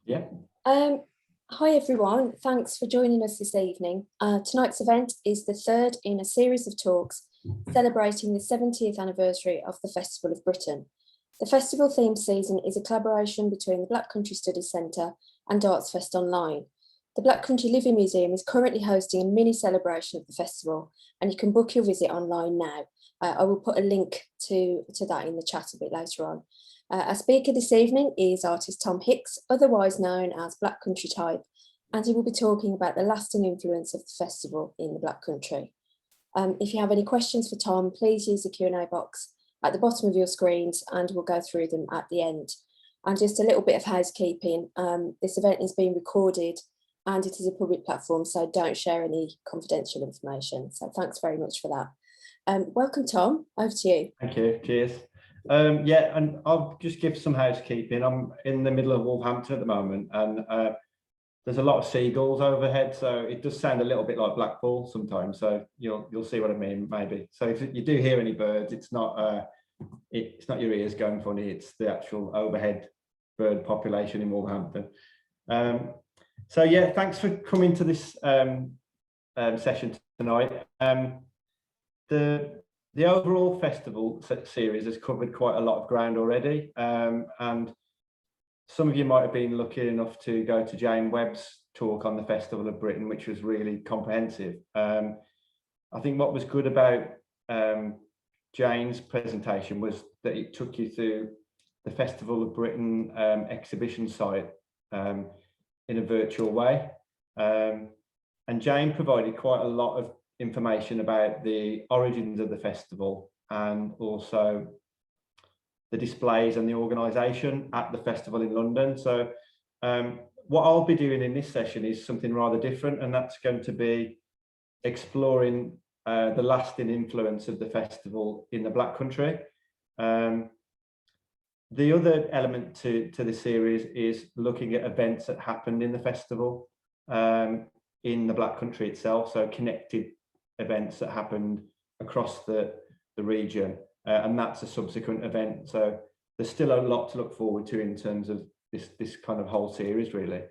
Yeah. Hi everyone, thanks for joining us this evening. Tonight's event is the third in a series of talks celebrating the 70th anniversary of the Festival of Britain. The festival theme season is a collaboration between the Black Country Studies Centre and ArtsFest Online. The Black Country Living Museum is currently hosting a mini celebration of the festival, and you can book your visit online now. I will put a link to that in the chat a bit later on. Our speaker this evening is artist Tom Hicks, otherwise known as Black Country Type, and he will be talking about the lasting influence of the festival in the Black Country. If you have any questions for Tom, please use the Q&A box at the bottom of your screens and we'll go through them at the end. And just a little bit of housekeeping, this event is being recorded and it is a public platform, so don't share any confidential information. So thanks very much for that. Welcome, Tom, over to you. Thank you, cheers. Yeah, and I'll just give some housekeeping. I'm in the middle of Wolverhampton at the moment, and there's a lot of seagulls overhead, so it does sound a little bit like Blackpool sometimes. So you'll see what I mean, maybe. So if you do hear any birds, it's not your ears going funny. It's the actual overhead bird population in Wolverhampton. So yeah, thanks for coming to this session tonight. The overall festival series has covered quite a lot of ground already, and some of you might have been lucky enough to go to Jane Webb's talk on the Festival of Britain, which was really comprehensive. I think what was good about Jane's presentation was that it took you through the Festival of Britain exhibition site in a virtual way, and Jane provided quite a lot of information about the origins of the festival and also the displays and the organisation at the festival in London. So what I'll be doing in this session is something rather different, and that's going to be exploring the lasting influence of the festival in the Black Country. The other element to the series is looking at events that happened in the festival in the Black Country itself, so connected events that happened across the region, and that's a subsequent event. So there's still a lot to look forward to in terms of this kind of whole series, really.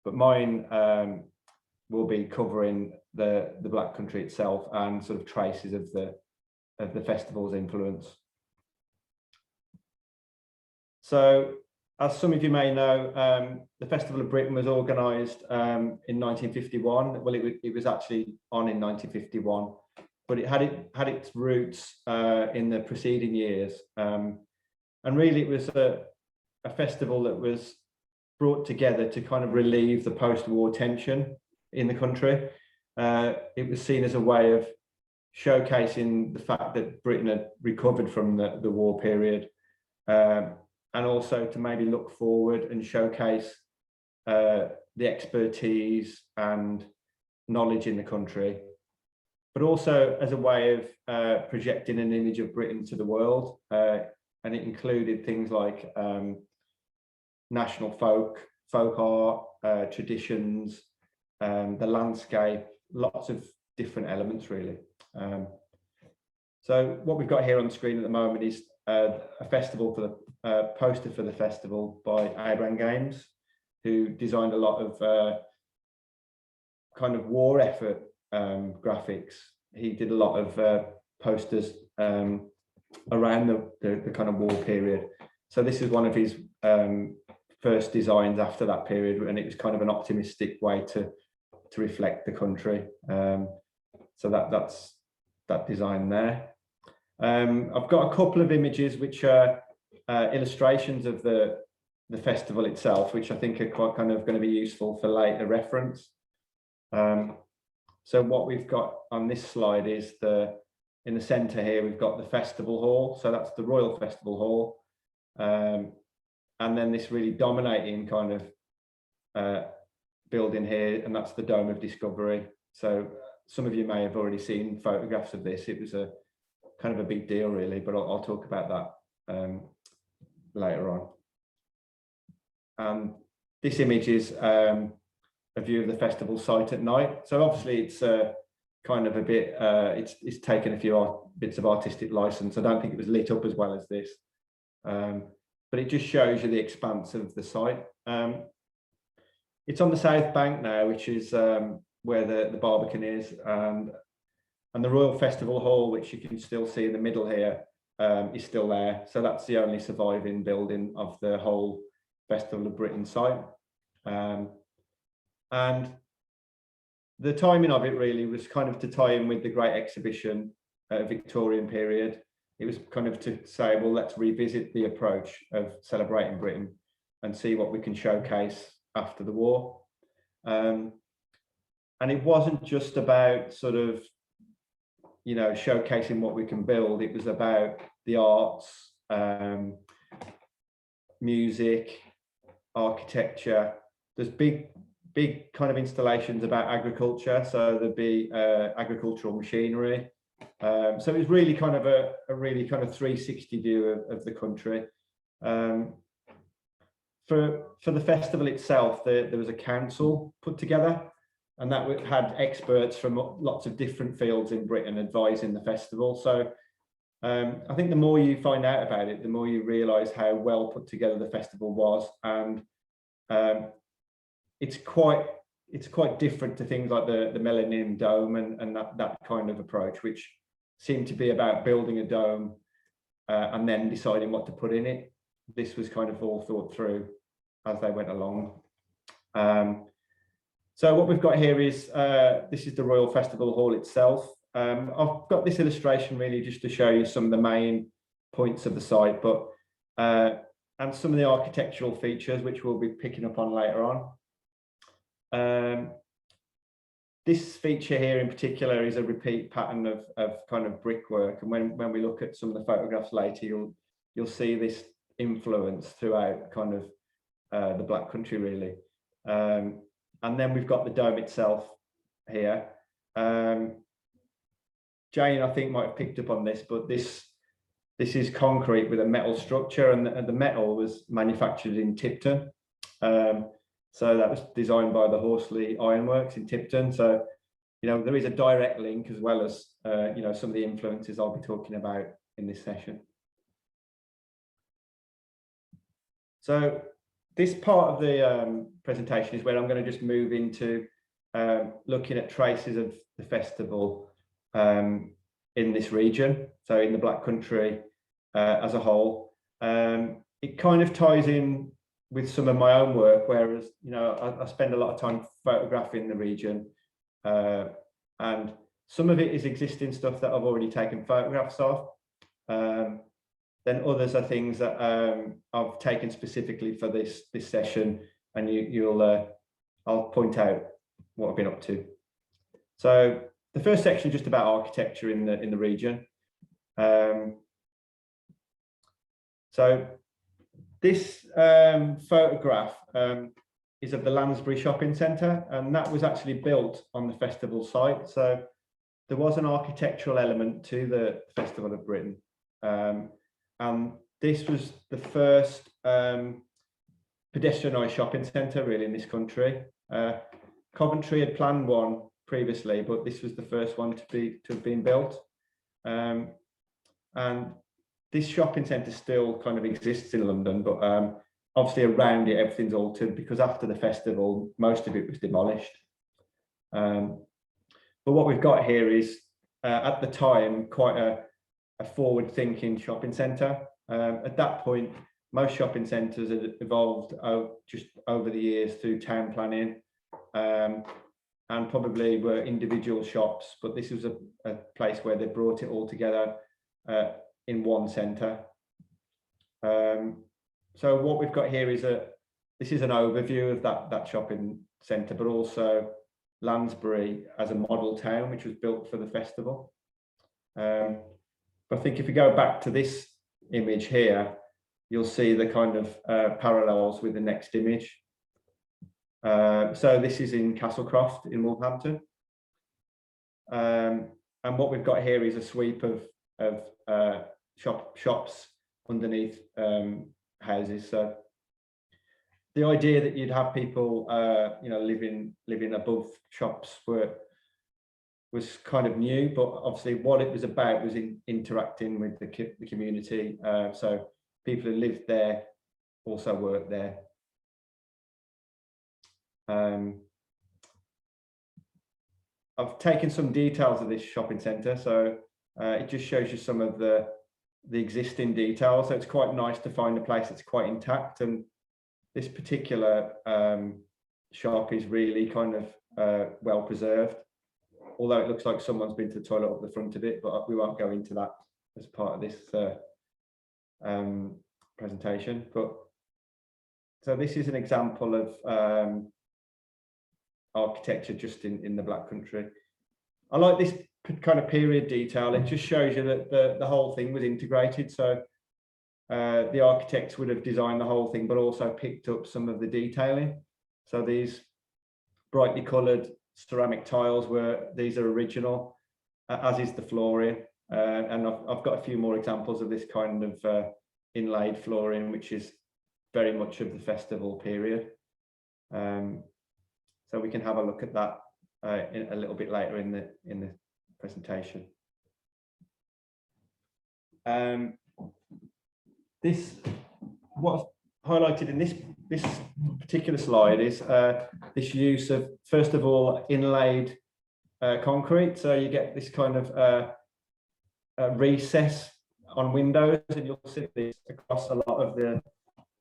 But mine will be covering the Black Country itself and sort of traces of the festival's influence. So, as some of you may know, the Festival of Britain was organised in 1951. Well, it was actually on in 1951, but it had its roots in the preceding years. And really, it was a festival that was brought together to kind of relieve the post-war tension in the country. It was seen as a way of showcasing the fact that Britain had recovered from the war period. And also to maybe look forward and showcase the expertise and knowledge in the country, but also as a way of projecting an image of Britain to the world. And it included things like national folk art, traditions, the landscape, lots of different elements, really. So what we've got here on the screen at the moment is a festival for the poster for the festival by Abraham Games, who designed a lot of kind of war effort graphics. He did a lot of posters around the kind of war period. So this is one of his first designs after that period, and it was kind of an optimistic way to reflect the country. So that's that design there. I've got a couple of images which are illustrations of the festival itself, which I think are quite kind of going to be useful for later reference. So what we've got on this slide is in the centre here, we've got the festival hall. So that's the Royal Festival Hall. And then this really dominating kind of building here, and that's the Dome of Discovery. So some of you may have already seen photographs of this. It was a kind of a big deal, really, but I'll talk about that later on. And this image is a view of the festival site at night. So obviously it's kind of a bit, it's taken a few bits of artistic license. I don't think it was lit up as well as this, but it just shows you the expanse of the site. it's on the south bank now, which is where the Barbican is, and the Royal Festival Hall, which you can still see in the middle here, is still there. So that's the only surviving building of the whole Festival of Britain site. And the timing of it really was kind of to tie in with the Great Exhibition, Victorian period. It was kind of to say, well, let's revisit the approach of celebrating Britain and see what we can showcase after the war. And it wasn't just about sort of, you know, showcasing what we can build. It was about the arts, music, architecture. There's big kind of installations about agriculture. So there'd be agricultural machinery. So it was really kind of a really kind of 360 view of the country. For the festival itself, there was a council put together, and that had experts from lots of different fields in Britain advising the festival. So I think the more you find out about it, the more you realise how well put together the festival was, and it's quite different to things like the Millennium Dome and that kind of approach, which seemed to be about building a dome and then deciding what to put in it. This was kind of all thought through as they went along. So what we've got here is this is the Royal Festival Hall itself. I've got this illustration really just to show you some of the main points of the site, but and some of the architectural features which we'll be picking up on later on. This feature here in particular is a repeat pattern of kind of brickwork, and when we look at some of the photographs later, you'll see this influence throughout kind of the Black Country really. And then we've got the dome itself here. Jane, I think, might have picked up on this, but this is concrete with a metal structure, and the metal was manufactured in Tipton. So that was designed by the Horsley Ironworks in Tipton. So, you know, there is a direct link, as well as, you know, some of the influences I'll be talking about in this session. So this part of the presentation is where I'm going to just move into looking at traces of the festival in this region, so in the Black Country as a whole. It kind of ties in with some of my own work, whereas, you know, I spend a lot of time photographing the region, and some of it is existing stuff that I've already taken photographs of. Then others are things that I've taken specifically for this session, and I'll point out what I've been up to. So the first section is just about architecture in the region. So this photograph is of the Lansbury shopping centre, and that was actually built on the festival site. So there was an architectural element to the Festival of Britain. And this was the first pedestrianised shopping centre really in this country. Coventry had planned one previously, but this was the first one to have been built. And this shopping centre still kind of exists in London, but obviously around it everything's altered, because after the festival most of it was demolished. But what we've got here is at the time quite a forward-thinking shopping centre. At that point, most shopping centres had evolved just over the years through town planning, and probably were individual shops, but this was a place where they brought it all together in one centre. So what we've got here is this is an overview of that shopping centre, but also Lansbury as a model town, which was built for the festival. I think if you go back to this image here, you'll see the kind of parallels with the next image. So this is in Castlecroft in Wolverhampton. And what we've got here is a sweep of shops underneath houses. So the idea that you'd have people, you know, living above shops was kind of new, but obviously what it was about was interacting with the community. So people who lived there also worked there. I've taken some details of this shopping centre, so it just shows you some of the existing details. So it's quite nice to find a place that's quite intact, and this particular shop is really kind of well preserved, although it looks like someone's been to the toilet up the front of it, but we won't go into that as part of this presentation. But so this is an example of architecture just in the Black Country. I like this kind of period detail. It just shows you that the whole thing was integrated. So the architects would have designed the whole thing, but also picked up some of the detailing. So these brightly coloured ceramic tiles these are original, as is the flooring. And I've got a few more examples of this kind of inlaid flooring, which is very much of the festival period. So we can have a look at that a little bit later in the presentation. What's highlighted in this particular slide is this use of, first of all, inlaid concrete. So you get this kind of recess on windows, and you'll see this across a lot of the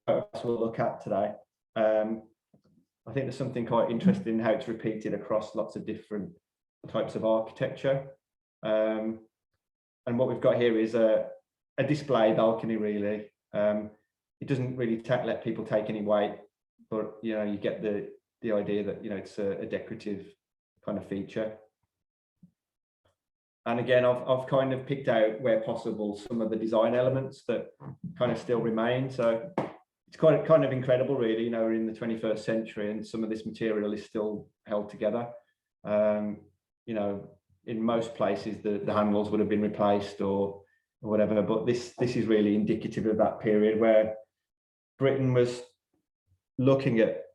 photos we'll look at today. I think there's something quite interesting in how it's repeated across lots of different types of architecture. And what we've got here is a display balcony, really. It doesn't really let people take any weight, but you get the idea that it's a decorative kind of feature. And again, I've kind of picked out, where possible, some of the design elements that kind of still remain. So it's quite kind of incredible, really. We're in the 21st century, and some of this material is still held together. In most places, the handles would have been replaced or whatever, but this is really indicative of that period where Britain was looking at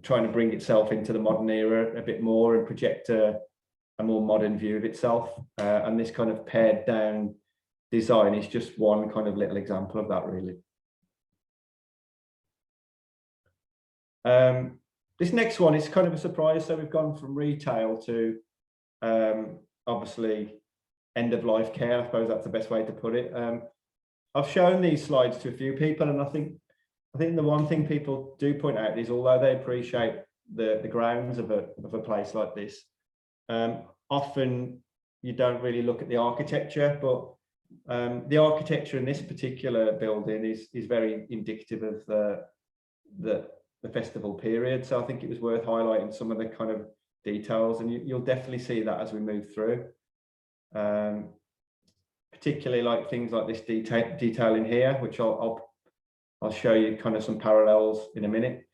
trying to bring itself into the modern era a bit more and project a more modern view of itself. And this kind of pared down design is just one kind of little example of that, really. This next one is kind of a surprise. So we've gone from retail to obviously end of life care. I suppose that's the best way to put it. I've shown these slides to a few people, and I think the one thing people do point out is, although they appreciate the grounds of a place like this, often you don't really look at the architecture, but the architecture in this particular building is very indicative of the festival period. So I think it was worth highlighting some of the kind of details, and you'll definitely see that as we move through. Particularly like things like this detail in here, which I'll show you kind of some parallels in a minute.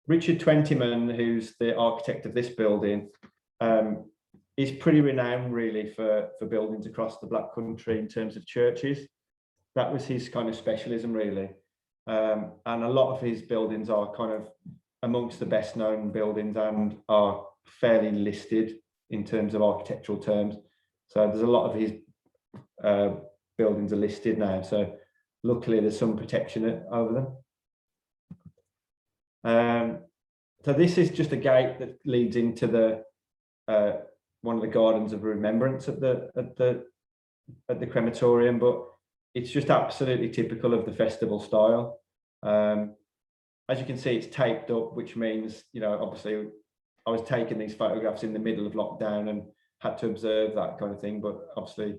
Richard Twentyman, who's the architect of this building, is pretty renowned, really, for buildings across the Black Country in terms of churches. That was his kind of specialism, really. And a lot of his buildings are kind of amongst the best known buildings and are fairly listed in terms of architectural terms. So there's a lot of his buildings are listed now. So luckily there's some protection over them. So this is just a gate that leads into the one of the gardens of remembrance at the crematorium, but it's just absolutely typical of the festival style. As you can see, it's taped up, which means, obviously I was taking these photographs in the middle of lockdown and had to observe that kind of thing. But obviously,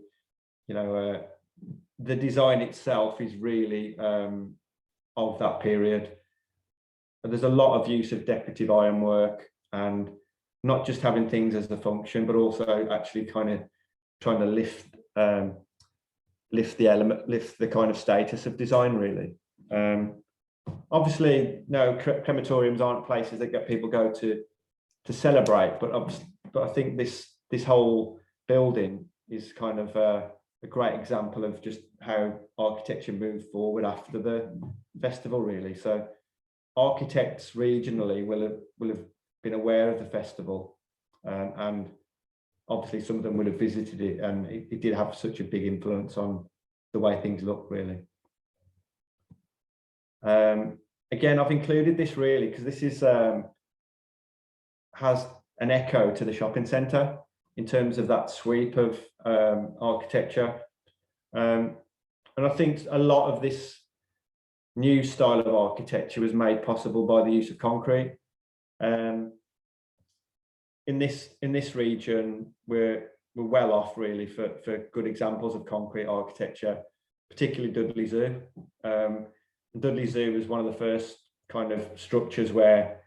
the design itself is really of that period. And there's a lot of use of decorative ironwork, and not just having things as a function, but also actually kind of trying to lift the kind of status of design, really. Obviously, no, crematoriums aren't places that get people go to celebrate, but I think this whole building is kind of a great example of just how architecture moved forward after the festival, really. So architects regionally will have been aware of the festival, and obviously some of them would have visited it, and it did have such a big influence on the way things look, really. again, I've included this really because this is has an echo to the shopping centre in terms of that sweep of architecture. And I think a lot of this new style of architecture was made possible by the use of concrete. In this region, we're well off really for good examples of concrete architecture, particularly Dudley Zoo. Dudley Zoo was one of the first kind of structures where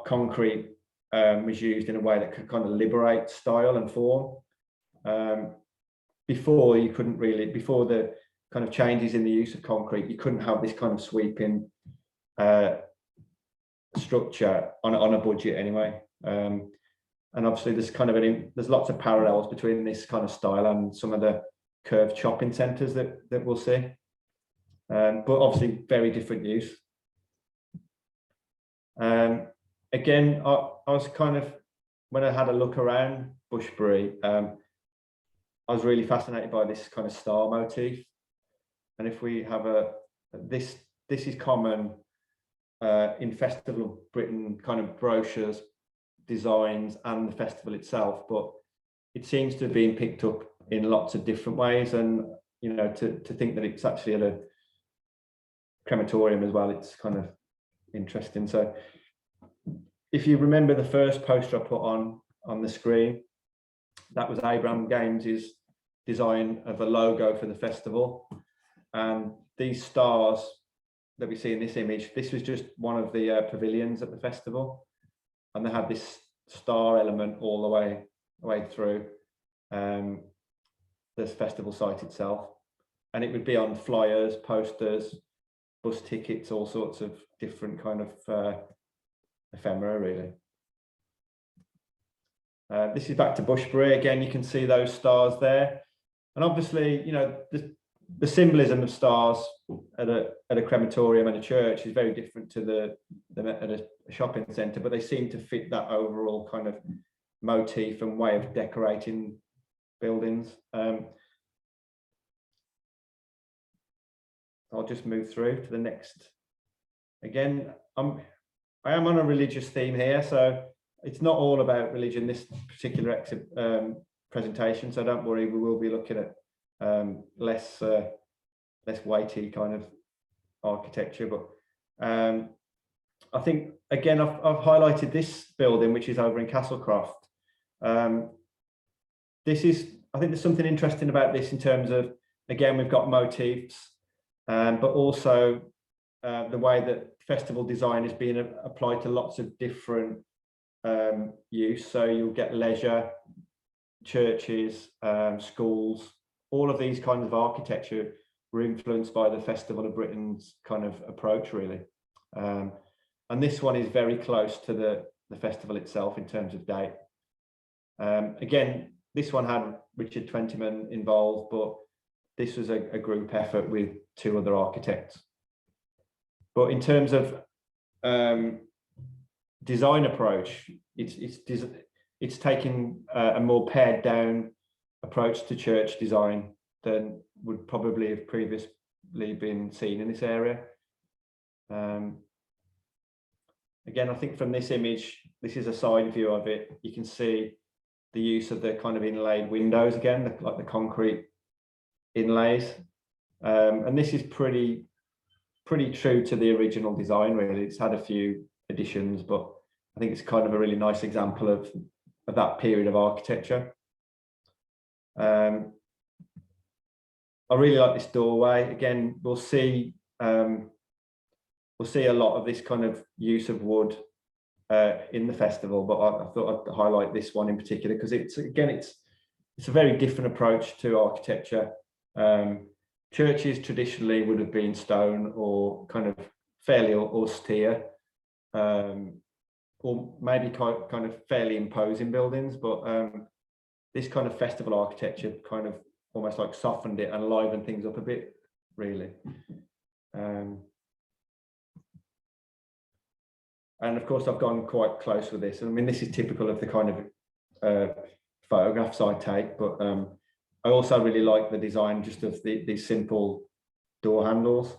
concrete was used in a way that could kind of liberate style and form. Before you couldn't really, before the kind of changes in the use of concrete, you couldn't have this kind of sweeping structure on a budget anyway. And obviously there's kind of there's lots of parallels between this kind of style and some of the curved shopping centres that we'll see. But obviously very different use. Again, I was kind of, when I had a look around Bushbury, I was really fascinated by this kind of star motif. And if we have this is common in Festival of Britain kind of brochures, designs, and the festival itself, but it seems to have been picked up in lots of different ways. And you know, to think that it's actually at a crematorium as well, it's kind of interesting. So if you remember the first poster I put on the screen, that was Abraham Games's design of a logo for the festival. And these stars that we see in this image, this was just one of the pavilions at the festival, and they had this star element all the way through this festival site itself. And it would be on flyers, posters, bus tickets, all sorts of different kind of ephemera really. This is back to Bushbury. Again, you can see those stars there. And obviously, you know, the symbolism of stars at a crematorium and a church is very different to at a shopping centre, but they seem to fit that overall kind of motif and way of decorating buildings. I'll just move through to the next. Again, I am on a religious theme here, so it's not all about religion, this particular presentation, so don't worry, we will be looking at less weighty kind of architecture. But I think, again, I've highlighted this building, which is over in Castlecroft. This is, I think there's something interesting about this in terms of, again, we've got motifs, but also the way that festival design is being applied to lots of different use. So you'll get leisure, churches, schools, all of these kinds of architecture were influenced by the Festival of Britain's kind of approach, really. And this one is very close to the festival itself in terms of date. Again, this one had Richard Twentyman involved, but this was a group effort with 2 other architects. But in terms of design approach, it's taking a more pared down approach to church design than would probably have previously been seen in this area. Again, I think from this image, this is a side view of it. You can see the use of the kind of inlaid windows again, like the concrete inlays. And this is pretty true to the original design, really. It's had a few additions, but I think it's kind of a really nice example of that period of architecture. I really like this doorway. Again, we'll see a lot of this kind of use of wood in the festival, but I thought I'd highlight this one in particular because it's a very different approach to architecture. Churches traditionally would have been stone or kind of fairly austere, or maybe kind of fairly imposing buildings, but this kind of festival architecture kind of almost like softened it and livened things up a bit, really. And of course, I've gone quite close with this. I mean, this is typical of the kind of photographs I take, but I also really like the design just of these simple door handles.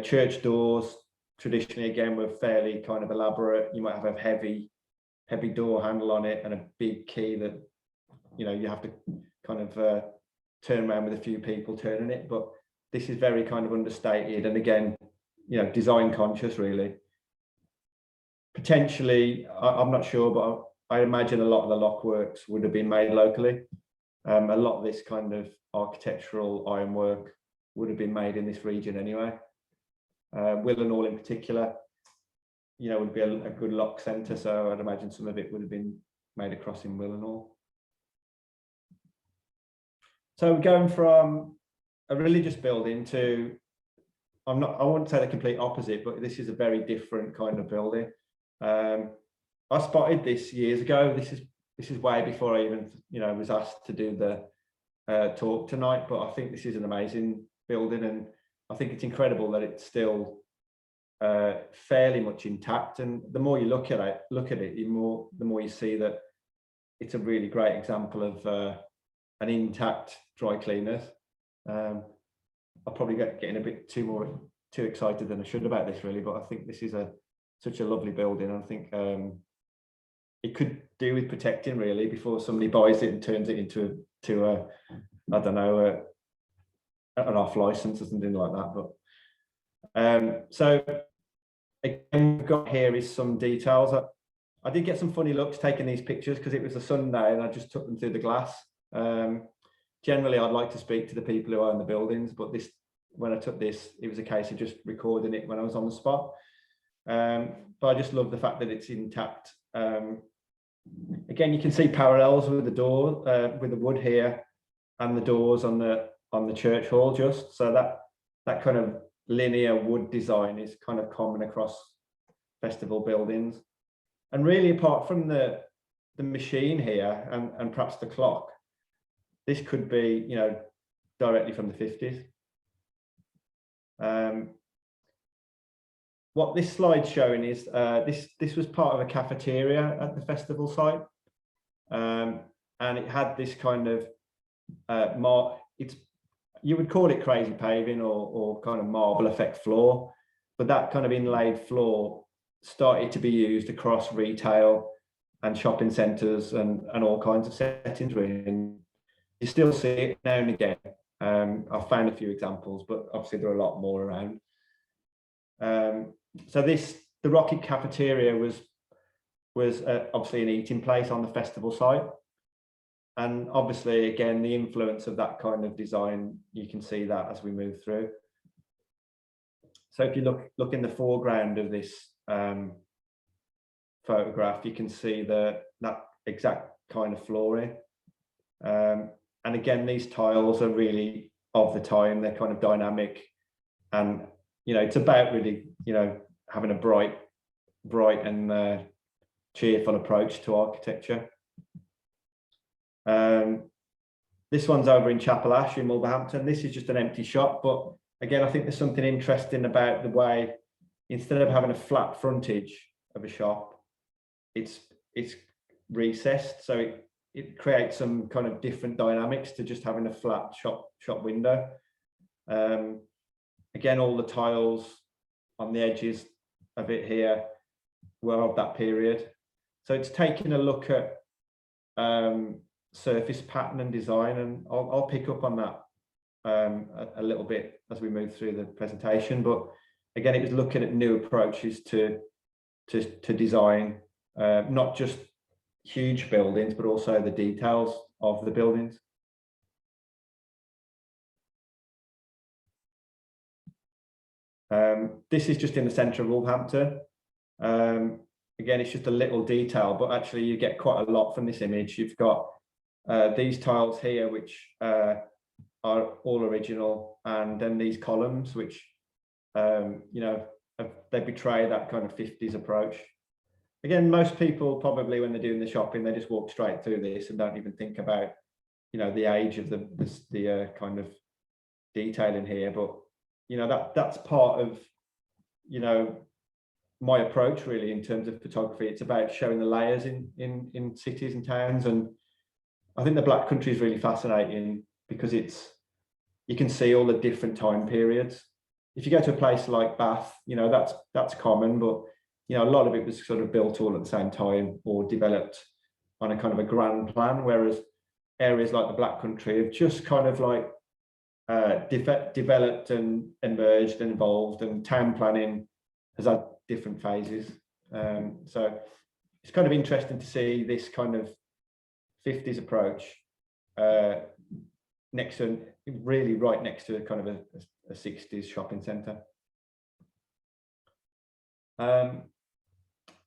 church doors traditionally, again, were fairly kind of elaborate. You might have a heavy door handle on it and a big key that, you have to kind of turn around with a few people turning it. But this is very kind of understated, and again, design conscious, really. Potentially, I'm not sure, but I imagine a lot of the lockworks would have been made locally. A lot of this kind of architectural ironwork would have been made in this region anyway. Willenhall in particular, would be a good lock centre, so I'd imagine some of it would have been made across in Willenhall. So we're going from a religious building to, I wouldn't say the complete opposite, but this is a very different kind of building. I spotted this years ago. This is way before I even was asked to do the talk tonight, but I think this is an amazing building, and I think it's incredible that it's still fairly much intact. And the more you look at it, the more you see that it's a really great example of an intact dry cleaners. I'll probably getting a bit too excited than I should about this, really, but I think this is such a lovely building. I think it could do with protecting, really, before somebody buys it and turns it into I don't know, an off license or something like that. But so again, we've got here is some details. I did get some funny looks taking these pictures because it was a Sunday and I just took them through the glass. Generally, I'd like to speak to the people who own the buildings, but when I took this, it was a case of just recording it when I was on the spot. But I just love the fact that it's intact. Again, you can see parallels with the door, with the wood here, and the doors on the church hall. Just so that kind of linear wood design is kind of common across festival buildings. And really, apart from the machine here and perhaps the clock, this could be directly from the 50s. What this slide's showing is this was part of a cafeteria at the festival site, and it had this kind of you would call it crazy paving or kind of marble effect floor, but that kind of inlaid floor started to be used across retail and shopping centres and all kinds of settings, really. And you still see it now and again. I've found a few examples, but obviously there are a lot more around. So the Rocket Cafeteria was obviously an eating place on the festival site, and obviously again the influence of that kind of design, you can see that as we move through. So if you look in the foreground of this photograph, you can see that exact kind of flooring, and again these tiles are really of the time. They're kind of dynamic, and it's about really having a bright and cheerful approach to architecture. This one's over in Chapel Ash in Wolverhampton. This is just an empty shop, but again, I think there's something interesting about the way, instead of having a flat frontage of a shop, it's recessed, so it creates some kind of different dynamics to just having a flat shop window. Again, all the tiles on the edges of it here were of that period. So it's taking a look at surface pattern and design, and I'll pick up on that a little bit as we move through the presentation. But again, it was looking at new approaches to design, not just huge buildings, but also the details of the buildings. This is just in the centre of Wolverhampton. Again, it's just a little detail, but actually you get quite a lot from this image. You've got these tiles here, which are all original, and then these columns, which they betray that kind of 50s approach. Again, most people probably, when they're doing the shopping, they just walk straight through this and don't even think about the age of the kind of detail in here. But that's part of my approach, really, in terms of photography. It's about showing the layers in cities and towns, and I think the Black Country is really fascinating because you can see all the different time periods. if you go to a place like Bath, you know, that's common, but you know, a lot of it was sort of built all at the same time or developed on a kind of a grand plan, whereas areas like the Black Country have just kind of like developed and emerged and evolved, and town planning has had different phases. So it's kind of interesting to see this kind of 50s approach next to, really right next to a kind of a 60s shopping centre.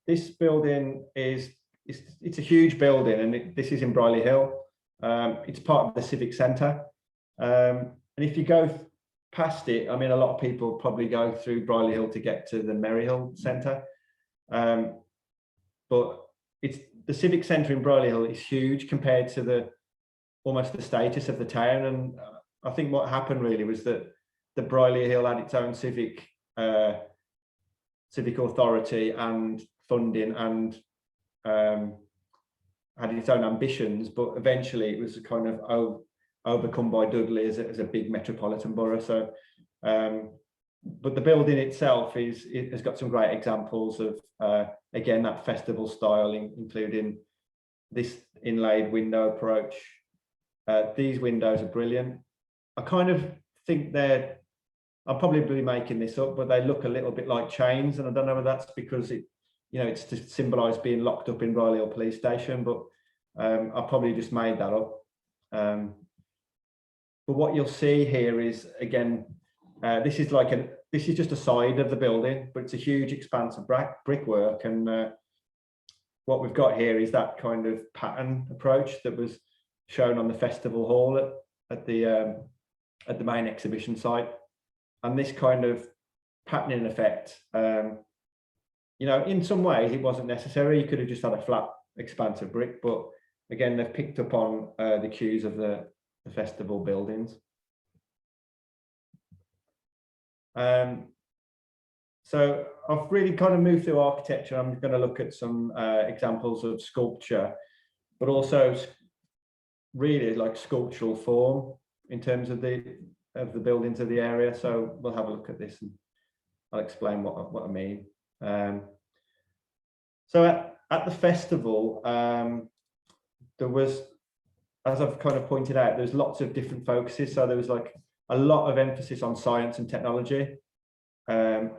This building it's a huge building, and this is in Brierley Hill. It's part of the Civic Centre. And if you go past it, I mean, a lot of people probably go through Brierley Hill to get to the Maryhill Centre. But it's the Civic Centre in Brierley Hill is huge compared to almost the status of the town. And I think what happened really was that the Brierley Hill had its own civic authority and funding, and had its own ambitions, but eventually it was kind of overcome by Dudley as a big metropolitan borough. So, but the building itself it has got some great examples of again that festival style, including this inlaid window approach. These windows are brilliant. I kind of think I'm probably making this up, but they look a little bit like chains, and I don't know if that's because it's to symbolise being locked up in Brierley Hill Police Station, but I probably just made that up. But what you'll see here is, again, this is just a side of the building, but it's a huge expanse of brickwork, and what we've got here is that kind of pattern approach that was shown on the festival hall at the main exhibition site, and this kind of patterning effect. In some ways it wasn't necessary. You could have just had a flat expanse of brick, but again, they've picked up on the cues of the festival buildings. So I've really kind of moved through architecture. I'm going to look at some examples of sculpture, but also really like sculptural form in terms of the buildings of the area. So we'll have a look at this and I'll explain what I mean. So at the festival, there was, as I've kind of pointed out, there's lots of different focuses. So there was like a lot of emphasis on science and technology, and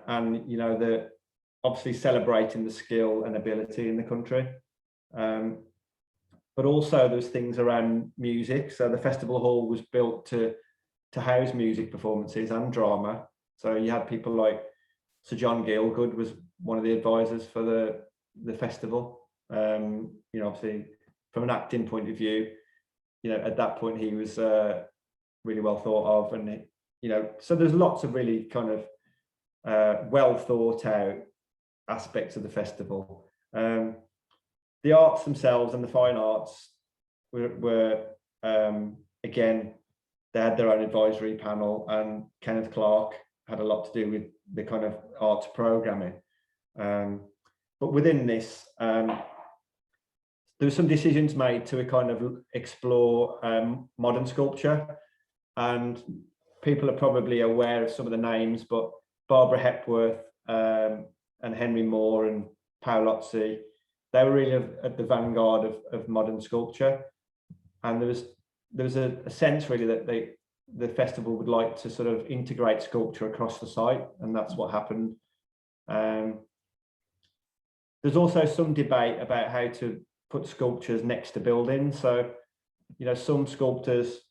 obviously celebrating the skill and ability in the country. But also there's things around music. So the festival hall was built to house music performances and drama. So you had people like Sir John Gielgud was one of the advisors for the festival. Obviously from an acting point of view, at that point he was really well thought of, and so there's lots of really kind of well thought out aspects of the festival. The arts themselves and the fine arts were again, they had their own advisory panel, and Kenneth Clark had a lot to do with the kind of arts programming. But within this, there were some decisions made to kind of explore modern sculpture, and people are probably aware of some of the names, but Barbara Hepworth and Henry Moore and Paolozzi, they were really at the vanguard of modern sculpture. And there was a sense really that the festival would like to sort of integrate sculpture across the site, and that's what happened. There's also some debate about how to put sculptures next to buildings. So, some sculptors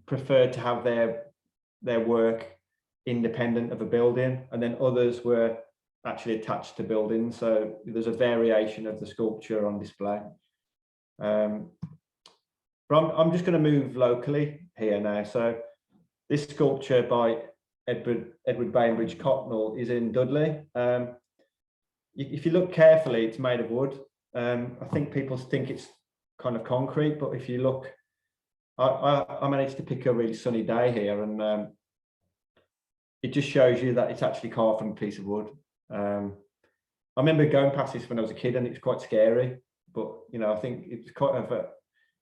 preferred to have their work independent of a building, and then others were actually attached to buildings. So there's a variation of the sculpture on display. But I'm just going to move locally here now. So this sculpture by Edward Bainbridge Cotnell is in Dudley. If you look carefully, it's made of wood. I think people think it's kind of concrete, but if you look, I managed to pick a really sunny day here, and it just shows you that it's actually carved from a piece of wood. I remember going past this when I was a kid, and it's quite scary, but I think it's kind of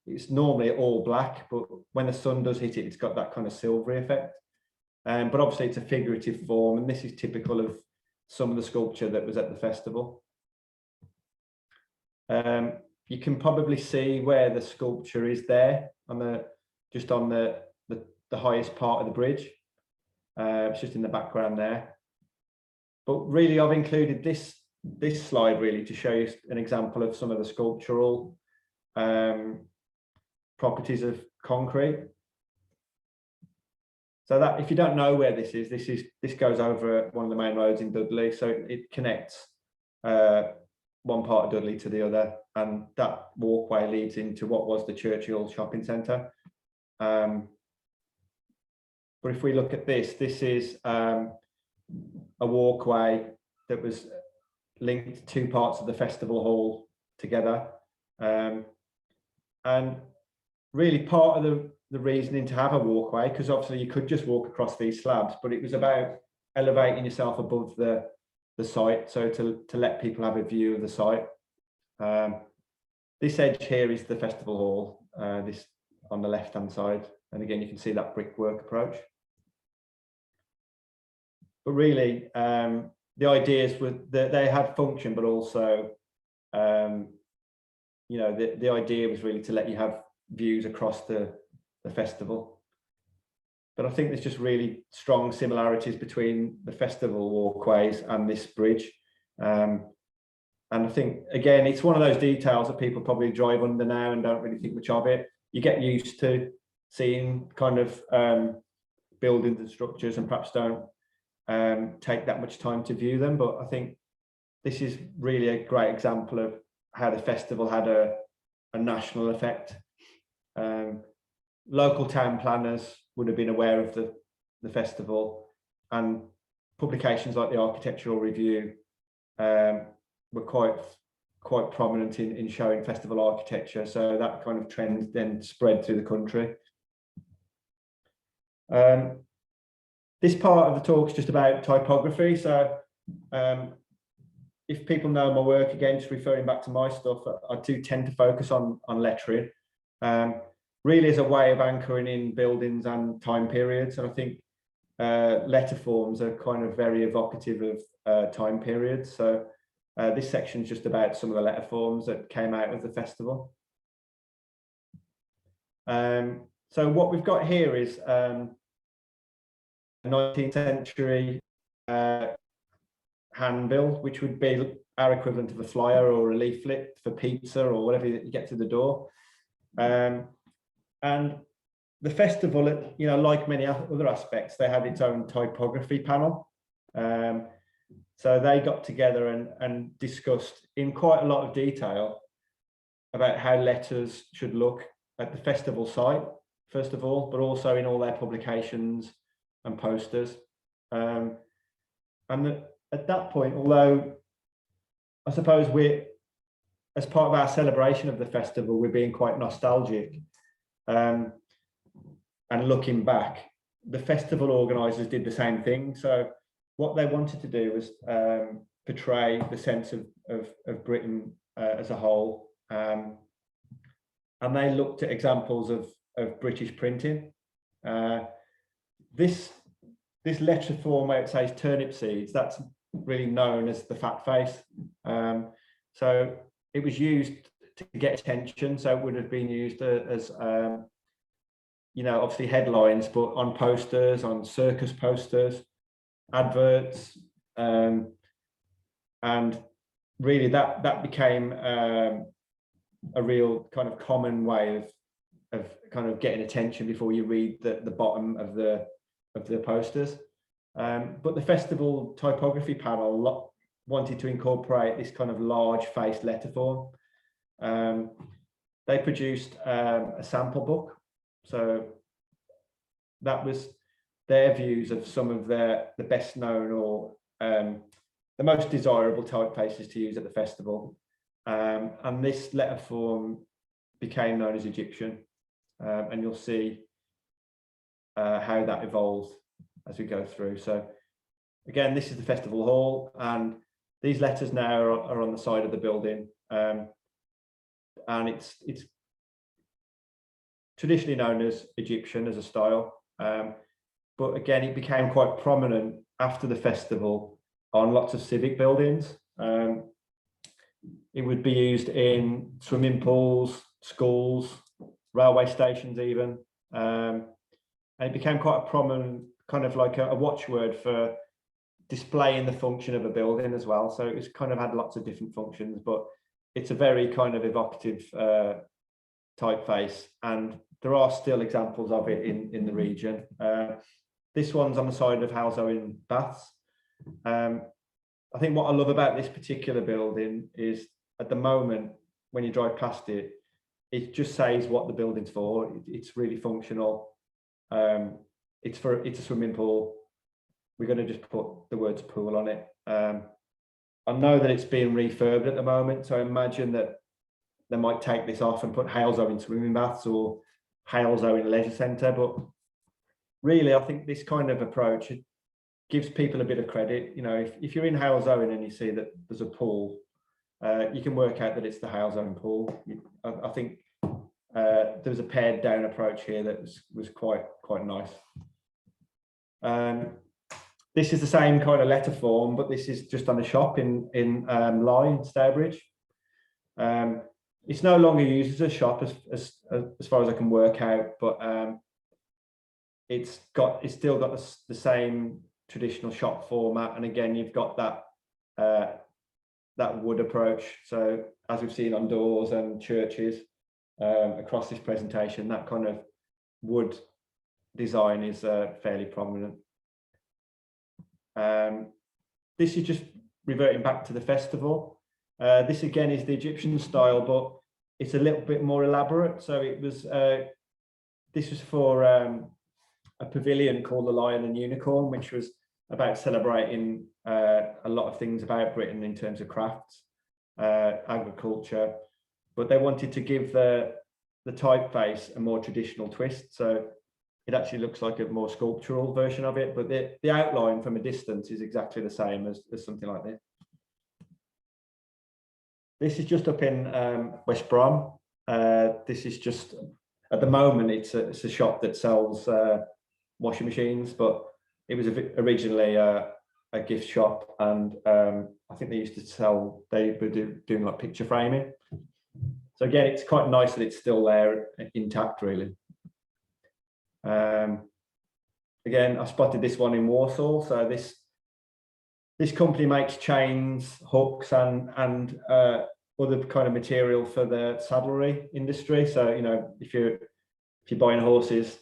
it's normally all black, but when the sun does hit it, it's got that kind of silvery effect. but obviously it's a figurative form, and this is typical of some of the sculpture that was at the festival. You can probably see where the sculpture is there on just on the highest part of the bridge. It's just in the background there. But really, I've included this slide really to show you an example of some of the sculptural properties of concrete. So that, if you don't know where this goes over one of the main roads in Dudley, so it connects one part of Dudley to the other, and that walkway leads into what was the Churchill shopping centre. But if we look at this is a walkway that was linked two parts of the festival hall together, and really part of the reasoning to have a walkway, because obviously you could just walk across these slabs, but it was about elevating yourself above the site, so to let people have a view of the site. This edge here is the festival hall, this on the left hand side, and again you can see that brickwork approach. But really the ideas were that they had function, but also you know, the idea was really to let you have views across the festival. But I think there's just really strong similarities between the festival walkways and this bridge. And I think, again, it's one of those details that people probably drive under now and don't really think much of it. You get used to seeing kind of buildings and structures and perhaps don't take that much time to view them. But I think this is really a great example of how the festival had a national effect. Local town planners would have been aware of the festival, and publications like the Architectural Review were quite prominent in showing festival architecture. So that kind of trend then spread through the country. This part of the talk is just about typography. So if people know my work, again, just referring back to my stuff, I do tend to focus on lettering. Really as a way of anchoring in buildings and time periods. And I think letter forms are kind of very evocative of time periods. So this section is just about some of the letter forms that came out of the festival. So what we've got here is a 19th century handbill, which would be our equivalent of a flyer or a leaflet for pizza or whatever you get to the door. And the festival, you know, like many other aspects, they had its own typography panel. So they got together and discussed in quite a lot of detail about how letters should look at the festival site, first of all, but also in all their publications and posters. And at that point, although I suppose as part of our celebration of the festival, we're being quite nostalgic. And looking back, the festival organisers did the same thing. So what they wanted to do was portray the sense of Britain as a whole. And they looked at examples of British printing. This letter form where it says turnip seeds, that's really known as the fat face. So it was used to get attention. So it would have been used as you know, obviously headlines, but on posters, on circus posters, adverts, and really that became a real kind of common way of kind of getting attention before you read the bottom of the posters. But the festival typography panel wanted to incorporate this kind of large face letter form. They produced a sample book. So that was their views of some of the best known or the most desirable typefaces to use at the festival. And this letter form became known as Egyptian. And you'll see how that evolved as we go through. So again, this is the festival hall, and these letters now are on the side of the building. And it's traditionally known as Egyptian as a style, but again, it became quite prominent after the festival on lots of civic buildings. It would be used in swimming pools, schools, railway stations even. And it became quite a prominent, kind of like a watchword for displaying the function of a building as well. So it was kind of had lots of different functions, but it's a very kind of evocative typeface, and there are still examples of it in the region. This one's on the side of Halesoe in Baths. I think what I love about this particular building is at the moment, when you drive past it, it just says what the building's for. It's really functional. It's a swimming pool. We're going to just put the words pool on it. I know that it's being refurbed at the moment, so I imagine that they might take this off and put Halesoe in swimming baths or Halesoe in leisure centre. But really, I think this kind of approach, it gives people a bit of credit. You know, if you're in Halesoe and you see that there's a pool, you can work out that it's the Halesoe pool. I think there was a pared down approach here that was quite nice. This is the same kind of letter form, but this is just on a shop in Lye, Stourbridge. It's no longer used as a shop as far as I can work out, but it's still got the same traditional shop format. And again, you've got that wood approach. So as we've seen on doors and churches across this presentation, that kind of wood design is fairly prominent. This is just reverting back to the festival. This again is the Egyptian style, but it's a little bit more elaborate. So it was this was for a pavilion called the Lion and Unicorn, which was about celebrating a lot of things about Britain in terms of crafts, agriculture, but they wanted to give the typeface a more traditional twist. So it actually looks like a more sculptural version of it, but the outline from a distance is exactly the same as something like this. This is just up in West Brom. This is just, at the moment, it's a shop that sells washing machines, but it was originally a gift shop, and I think they used to sell, they were doing like picture framing. So again, it's quite nice that it's still there intact, really. Again, I spotted this one in Warsaw. So this company makes chains, hooks, and other kind of material for the saddlery industry. So you know, if you're buying horses,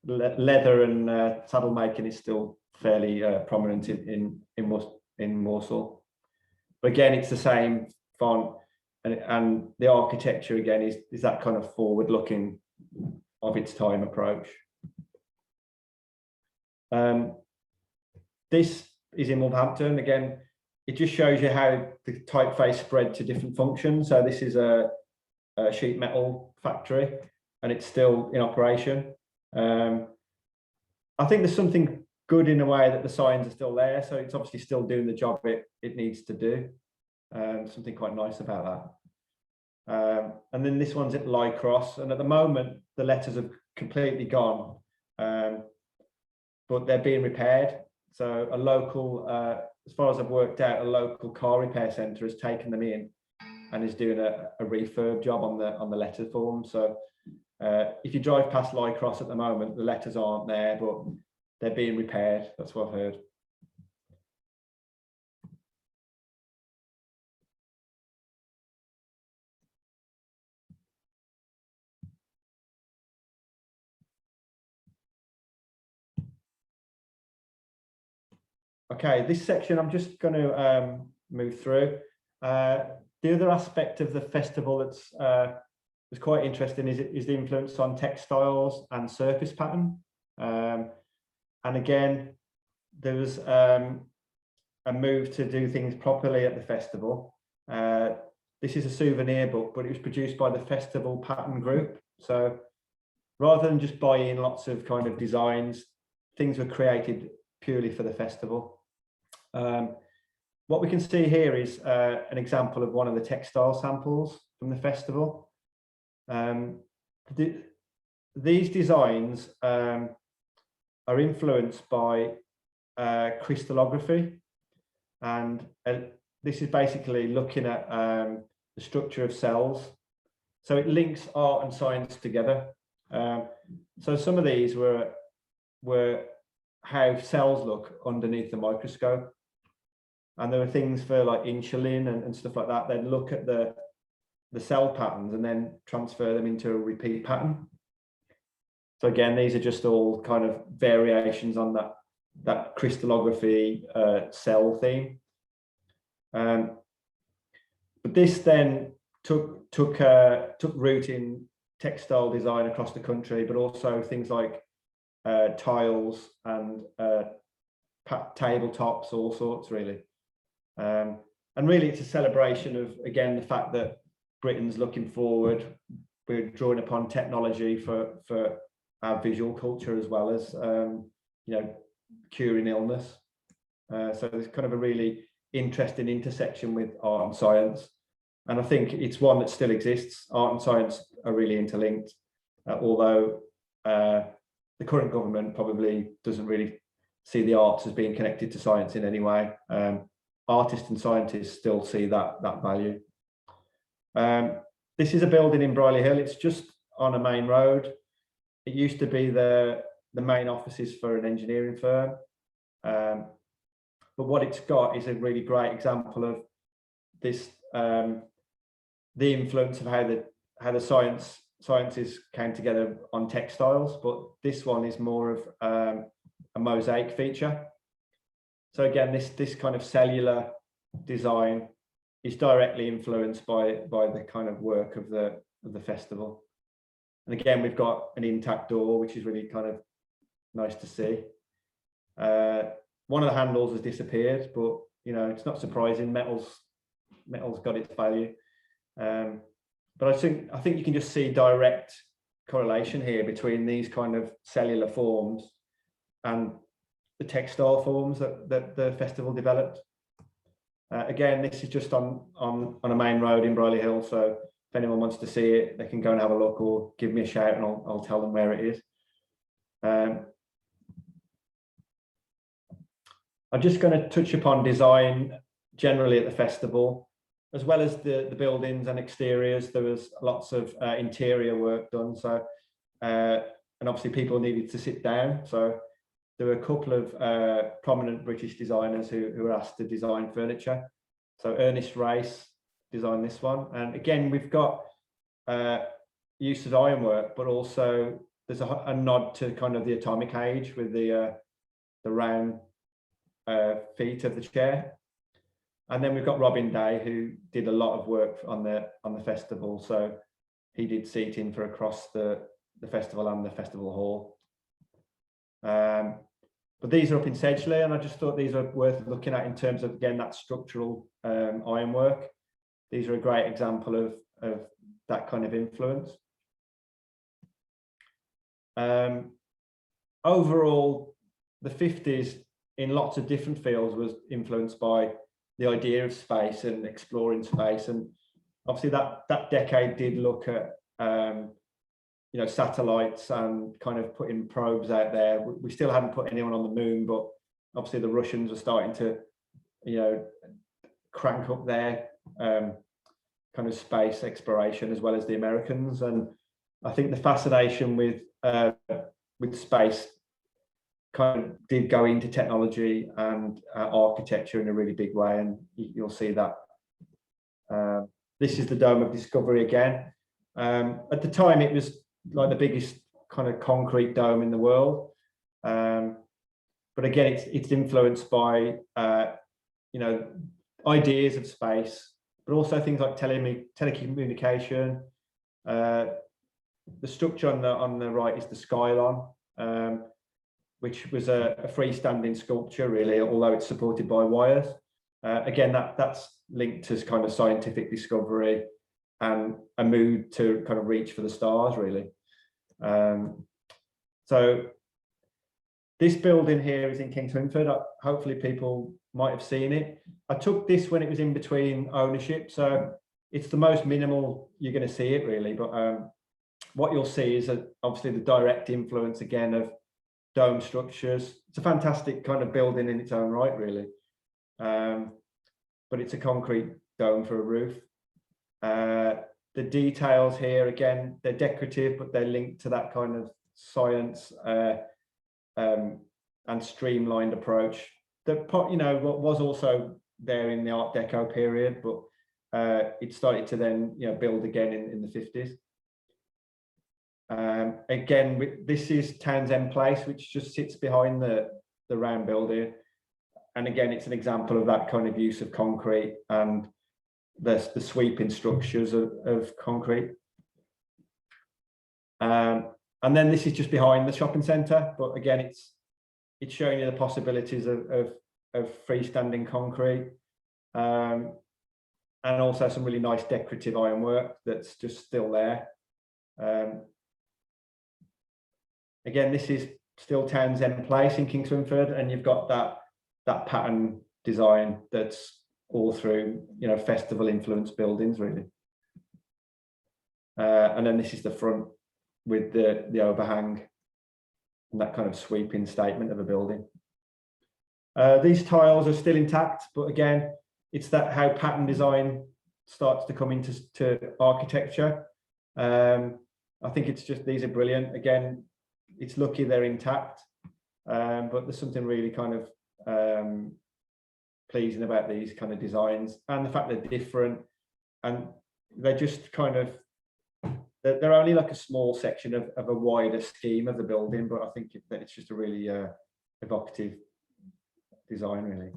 leather and saddle making is still fairly prominent in Warsaw. But again, it's the same font, and the architecture again is that kind of forward-looking of its time approach. This is in Wolverhampton. Again, it just shows you how the typeface spread to different functions. So this is a sheet metal factory, and it's still in operation. I think there's something good in a way that the signs are still there. So it's obviously still doing the job it needs to do. Something quite nice about that. And then this one's at Lye Cross, and at the moment the letters have completely gone, but they're being repaired. So a local, as far as I've worked out, a local car repair centre has taken them in and is doing a refurb job on the letter form. So if you drive past Lye Cross at the moment, the letters aren't there, but they're being repaired. That's what I've heard. Okay, this section I'm just going to move through. The other aspect of the festival that's was quite interesting is the influence on textiles and surface pattern. And again, there was a move to do things properly at the festival. This is a souvenir book, but it was produced by the Festival Pattern Group. So rather than just buying lots of kind of designs, things were created purely for the festival. What we can see here is an example of one of the textile samples from the festival. These designs are influenced by crystallography, and this is basically looking at the structure of cells. So it links art and science together. So some of these were how cells look underneath the microscope, and there were things for like insulin and stuff like that. They'd look at the cell patterns and then transfer them into a repeat pattern. So again, these are just all kind of variations on that crystallography cell theme. But this then took root in textile design across the country, but also things like tiles and tabletops, all sorts really. And really it's a celebration of, again, the fact that Britain's looking forward. We're drawing upon technology for our visual culture, as well as curing illness. So there's kind of a really interesting intersection with art and science, and I think it's one that still exists. Art and science are really interlinked, although the current government probably doesn't really see the arts as being connected to science in any way. Artists and scientists still see that value. This is a building in Brierley Hill. It's just on a main road. It used to be the main offices for an engineering firm. But what it's got is a really great example of this, the influence of how the sciences came together on textiles, but this one is more of a mosaic feature. So again, this kind of cellular design is directly influenced by the kind of work of the festival. And again, we've got an intact door, which is really kind of nice to see. One of the handles has disappeared, but it's not surprising. Metal's got its value. But I think you can just see direct correlation here between these kind of cellular forms and the textile forms that the festival developed. Again, this is just on a main road in Brierley Hill, so if anyone wants to see it, they can go and have a look or give me a shout and I'll tell them where it is. I'm just going to touch upon design generally at the festival, as well as the buildings and exteriors. There was lots of interior work done, so and obviously people needed to sit down, so there were a couple of prominent British designers who were asked to design furniture. So Ernest Race designed this one, and again we've got use of ironwork, but also there's a nod to kind of the atomic age with the round feet of the chair. And then we've got Robin Day, who did a lot of work on the festival. So he did seating for across the festival and the festival hall. But these are up in Sedgley, and I just thought these are worth looking at in terms of, again, that structural ironwork. These are a great example of that kind of influence. Overall, the 50s in lots of different fields was influenced by the idea of space and exploring space, and obviously that decade did look at satellites and kind of putting probes out there. We still hadn't put anyone on the moon, but obviously the Russians were starting to crank up their kind of space exploration, as well as the Americans. And I think the fascination with space kind of did go into technology and architecture in a really big way, and you'll see that. This is the Dome of Discovery again. At the time, it was like the biggest kind of concrete dome in the world, but again, it's influenced by ideas of space, but also things like telecommunication. The structure on the right is the Skylon, which was a freestanding sculpture, really, although it's supported by wires. Again, that's linked to kind of scientific discovery and a mood to kind of reach for the stars, really. So this building here is in King Twynford. Hopefully people might have seen it. I took this when it was in between ownership, so it's the most minimal you're going to see it, really. But what you'll see is obviously the direct influence again of dome structures. It's a fantastic kind of building in its own right, really. But it's a concrete dome for a roof. The details here, again, they're decorative, but they're linked to that kind of science and streamlined approach that, you know, was also there in the Art Deco period, but it started to then, you know, build again in the 50s. Again, this is Tanzan Place, which just sits behind the round building. And again, it's an example of that kind of use of concrete and the sweeping structures of concrete. And then this is just behind the shopping centre, but again, it's showing you the possibilities of freestanding concrete, and also some really nice decorative ironwork that's just still there. Again, this is still Tanzan Place in Kingswinford, and you've got that pattern design that's all through, you know, festival influenced buildings, really. And then this is the front with the overhang and that kind of sweeping statement of a building. These tiles are still intact, but again, it's that how pattern design starts to come into architecture. I think it's just, these are brilliant. Again, it's lucky they're intact, but there's something really kind of pleasing about these kind of designs, and the fact they're different, and they're just kind of, they're only like a small section of a wider scheme of the building, but I think that it's just a really evocative design, really.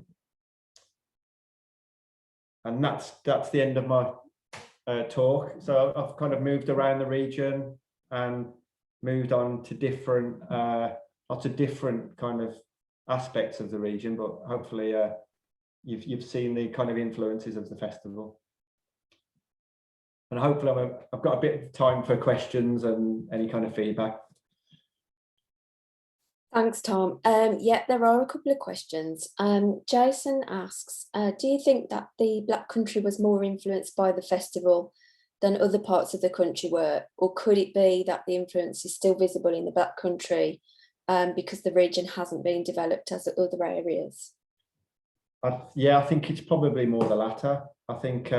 And that's the end of my talk. So I've kind of moved around the region and moved on to different, lots of different kind of aspects of the region, but hopefully you've seen the kind of influences of the festival. And hopefully I've got a bit of time for questions and any kind of feedback. Thanks, Tom. Yeah, there are a couple of questions. Jason asks, do you think that the Black Country was more influenced by the festival than other parts of the country were, or could it be that the influence is still visible in the Black Country because the region hasn't been developed as other areas? Yeah, I think it's probably more the latter. I think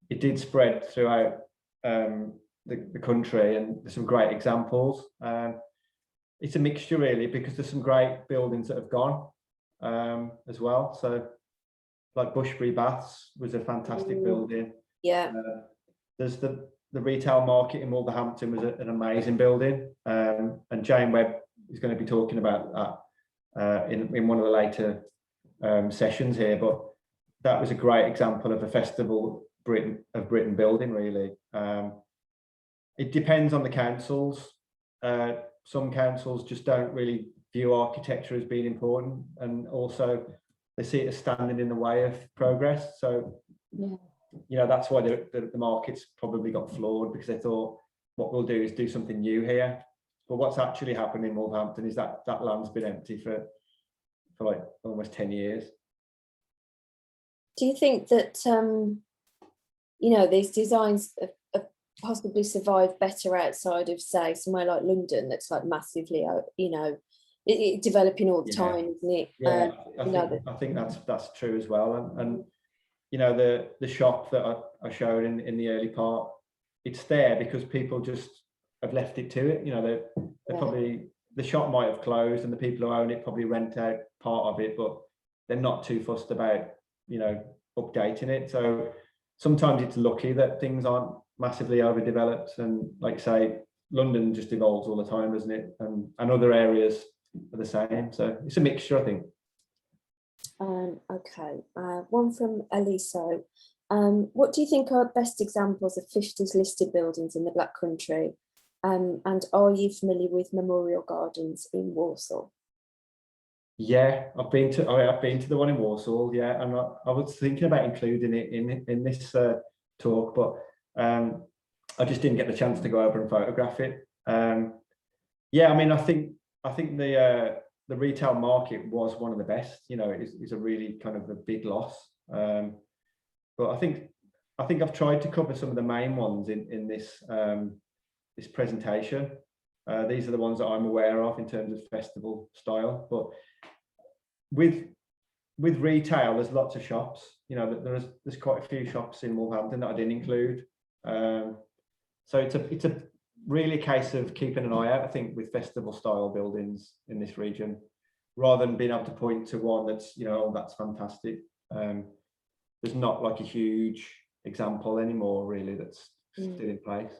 it did spread throughout the country, and there's some great examples. It's a mixture, really, because there's some great buildings that have gone as well. So like Bushbury Baths was a fantastic building. Yeah. There's the retail market in Wolverhampton was an amazing building, and Jane Webb is going to be talking about that in one of the later sessions here, but that was a great example of a festival of Britain building, really. It depends on the councils. Some councils just don't really view architecture as being important, and also they see it as standing in the way of progress. So yeah, you know, that's why the market's probably got flawed, because they thought what we'll do is do something new here. But what's actually happened in Wolverhampton is that land's been empty for like almost 10 years. Do you think that you know, these designs have possibly survived better outside of, say, somewhere like London, that's like massively, you know, developing all the time, isn't it? Yeah, I think that's true as well. And you know, the shop that I showed in the early part, it's there because people just have left it to it. You know, they're probably, the shop might have closed and the people who own it probably rent out part of it, but they're not too fussed about, you know, updating it. So sometimes it's lucky that things aren't massively overdeveloped, and like you say, London just evolves all the time, doesn't it? And other areas are the same. So it's a mixture, I think. Okay, one from Eliso. What do you think are best examples of 50s listed buildings in the Black Country? And are you familiar with Memorial Gardens in Walsall? Yeah, I've been to the one in Walsall. Yeah, and I was thinking about including it in this talk, but I just didn't get the chance to go over and photograph it. Yeah, I mean, I think the retail market was one of the best. You know, it's a really kind of a big loss. But I think I've tried to cover some of the main ones in this this presentation. These are the ones that I'm aware of in terms of festival style. But with retail, there's lots of shops. You know, there's quite a few shops in Wolverhampton that I didn't include. So it's a really a case of keeping an eye out, I think, with festival style buildings in this region, rather than being able to point to one that's, you know, oh, that's fantastic. There's not like a huge example anymore, really, that's still in place.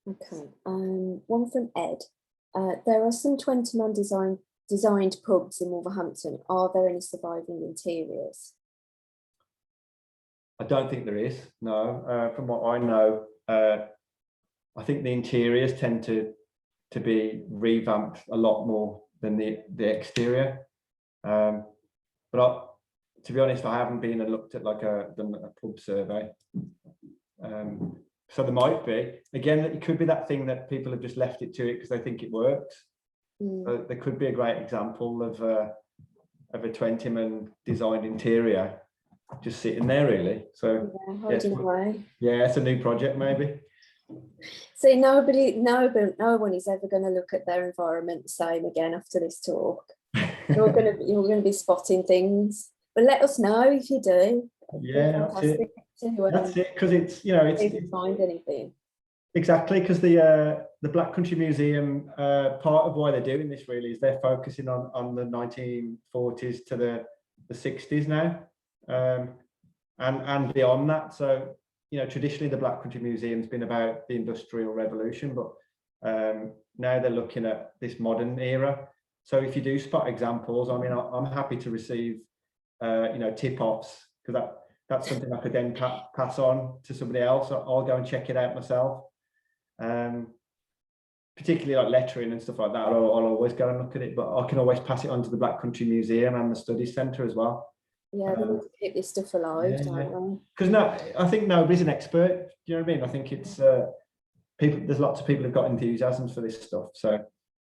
Okay, one from Ed. There are some 20-man designed pubs in Wolverhampton. Are there any surviving interiors? I don't think there is, no. From what I know, I think the interiors tend to be revamped a lot more than the exterior. But to be honest, I haven't been and looked at like done a pub survey. So there might be. Again, it could be that thing that people have just left it to it because they think it works. There could be a great example of a 20-man designed interior just sitting there, really. So yeah, hiding away. Yeah, it's a new project, maybe. See, no one is ever going to look at their environment the same again after this talk. You're going to be spotting things, but let us know if you do. Yeah, that's it. Because it's, you know, it's find anything. Exactly, because the Black Country Museum, part of why they're doing this really is they're focusing on the 1940s to the 60s now, and beyond that. So, you know, traditionally the Black Country Museum's been about the Industrial Revolution, but now they're looking at this modern era. So if you do spot examples, I mean, I'm happy to receive, you know, tip-offs, because that's something I could then pass on to somebody else. I'll go and check it out myself. Particularly like lettering and stuff like that, I'll always go and look at it, but I can always pass it on to the Black Country Museum and the Studies Centre as well. Yeah, they need to keep this stuff alive, don't they? Because I think nobody's an expert. Do you know what I mean? I think it's people. There's lots of people who've got enthusiasms for this stuff. So,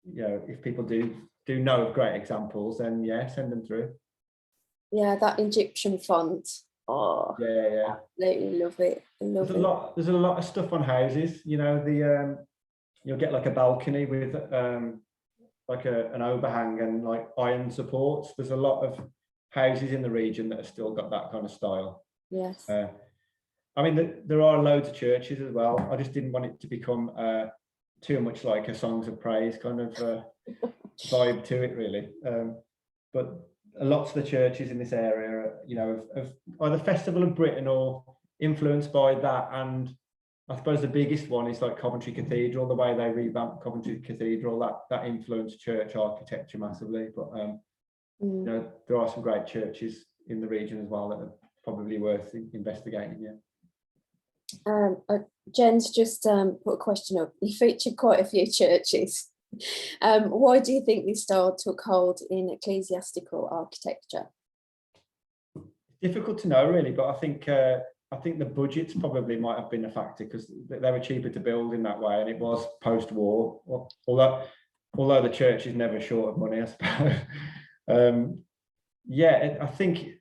you know, if people do know of great examples, then yeah, send them through. Yeah, that Egyptian font. Oh, yeah. Absolutely love it. There's a lot of stuff on houses. You know, you'll get like a balcony with like an overhang and like iron supports. There's a lot of houses in the region that have still got that kind of style. Yes. I mean, there are loads of churches as well. I just didn't want it to become too much like a songs of praise kind of vibe to it, really. But lots of the churches in this area, you know, of either Festival of Britain or influenced by that. And I suppose the biggest one is like Coventry Cathedral, the way they revamped Coventry Cathedral, that influenced church architecture massively. But you know, there are some great churches in the region as well that are probably worth investigating. Yeah. Jen's just put a question up. You featured quite a few churches. Why do you think this style took hold in ecclesiastical architecture? Difficult to know, really, but I think the budgets probably might have been a factor because they were cheaper to build in that way, and it was post-war. Although the church is never short of money, I suppose. Yeah, I think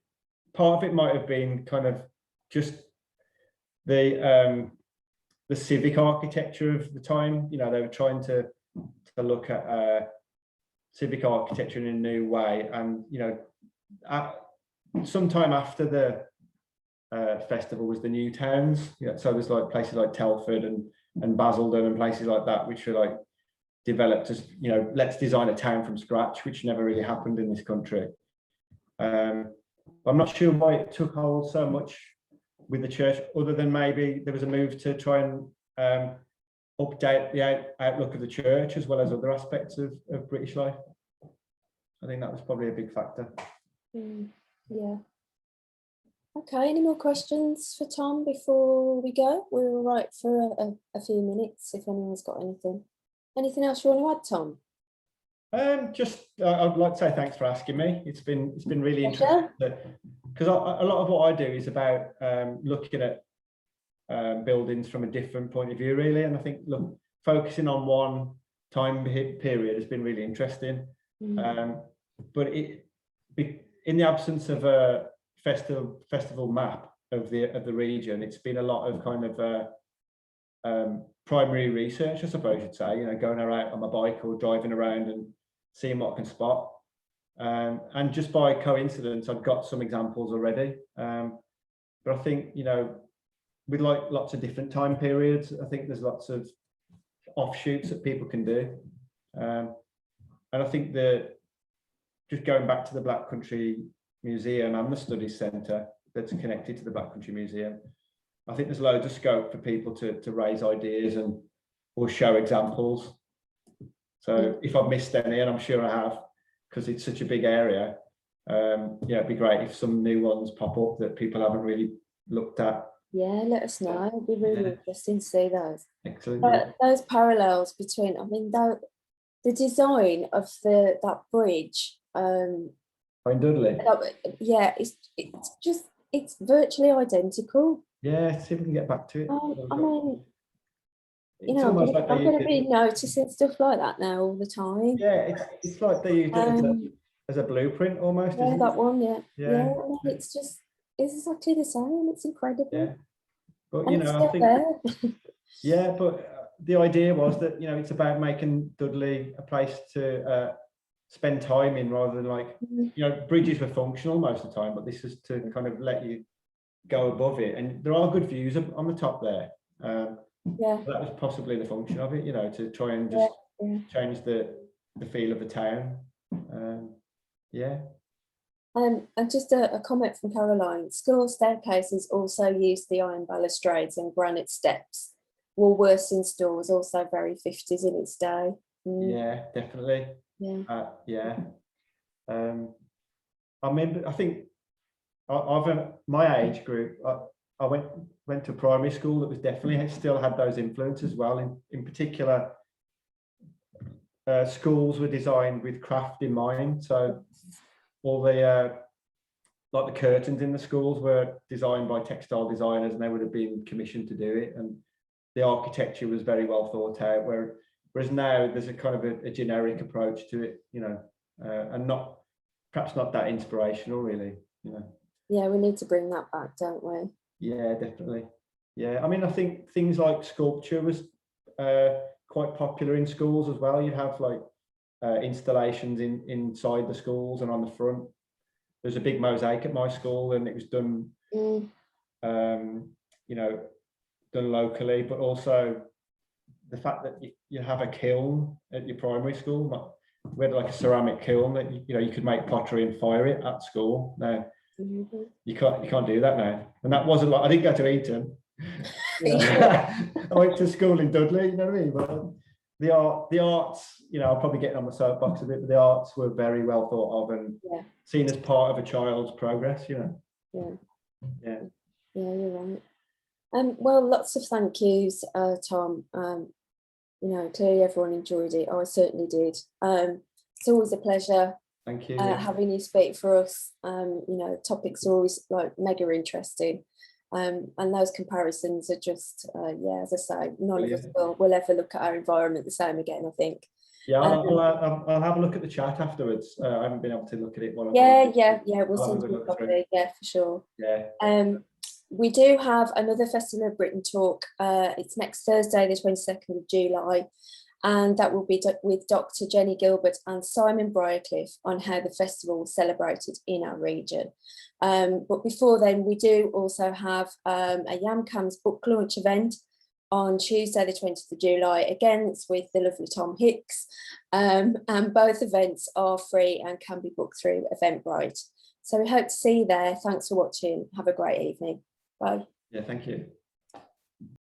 part of it might have been kind of just the civic architecture of the time. You know, they were trying to look at civic architecture in a new way, and you know, sometime after the festival was the new towns. Yeah, so there's like places like Telford and Basildon and places like that, which were like developed as, you know, let's design a town from scratch, which never really happened in this country. I'm not sure why it took hold so much with the church, other than maybe there was a move to try and update the outlook of the church as well as other aspects of British life. I think that was probably a big factor. Yeah. Okay, any more questions for Tom before we go? We're all right for a few minutes if anyone's got anything. Anything else you want to add, Tom? I'd like to say thanks for asking me. It's been really interesting, because a lot of what I do is about looking at buildings from a different point of view, really. And I think focusing on one time period has been really interesting. But in the absence of a festival map of the region, it's been a lot of kind of primary research, I suppose you'd say, you know, going around on my bike or driving around and seeing what I can spot. And just by coincidence, I've got some examples already. But I think, you know, with like lots of different time periods, I think there's lots of offshoots that people can do. And I think that just going back to the Black Country Museum and the Studies Centre that's connected to the Black Country Museum, I think there's loads of scope for people to raise ideas and or show examples. So if I've missed any, and I'm sure I have, because it's such a big area, yeah, it'd be great if some new ones pop up that people haven't really looked at. Yeah, let us know. It'd be really interesting to see those. Excellent. But those parallels between, I mean, the design of that bridge. In Dudley. Yeah, it's virtually identical. Yeah, see if we can get back to it. I mean, you know, I'm going to be noticing stuff like that now all the time. Yeah, it's like they used it as a blueprint almost. Yeah, that one. Yeah. Yeah. I mean, it's exactly the same. It's incredible. Yeah, but and you know, I think. Yeah, but the idea was that, you know, it's about making Dudley a place to spend time in, rather than like, you know, bridges were functional most of the time, but this is to kind of let you go above it, and there are good views on the top there. Yeah, that was possibly the function of it, you know, to try and just change the feel of the town. Yeah. and just a comment from Caroline. School staircases also use the iron balustrades and granite steps. Woolworths store was also very 50s in its day. Yeah, definitely. Yeah. Yeah. I remember, I think I've my age group, I went to primary school that was definitely still had those influences as well. In particular, schools were designed with craft in mind. So all the like the curtains in the schools were designed by textile designers, and they would have been commissioned to do it. And the architecture was very well thought out. Whereas now there's a kind of a generic approach to it, you know, and perhaps not that inspirational, really, you know. Yeah, we need to bring that back, don't we? Yeah, definitely. Yeah, I mean, I think things like sculpture was quite popular in schools as well. You'd have like installations inside the schools and on the front. There's a big mosaic at my school, and it was done, you know, done locally, but also the fact that you have a kiln at your primary school. We had like a ceramic kiln that you know, you could make pottery and fire it at school. Now you can't do that now, and that wasn't like, I didn't go to Eton. I went to school in Dudley, you know what I mean? But the arts, you know, I'll probably get on the soapbox a bit, but the arts were very well thought of and seen as part of a child's progress, you know. Yeah, you're right. Well, lots of thank yous, Tom. You know, clearly everyone enjoyed it. I certainly did. It's always a pleasure. Thank you. Having you speak for us. You know, topics are always like mega interesting. And those comparisons are just, yeah, as I say, none of us will ever look at our environment the same again, I think. Yeah, I'll have a look at the chat afterwards. I haven't been able to look at it while we'll send you a copy, yeah, for sure. Yeah. We do have another Festival of Britain talk. It's next Thursday, the 22nd of July, and that will be with Dr. Jenny Gilbert and Simon Briarcliffe on how the festival was celebrated in our region. But before then, we do also have a Yamcams book launch event on Tuesday, the 20th of July. Again, it's with the lovely Tom Hicks, and both events are free and can be booked through Eventbrite. So we hope to see you there. Thanks for watching. Have a great evening. Bye. Yeah, thank you.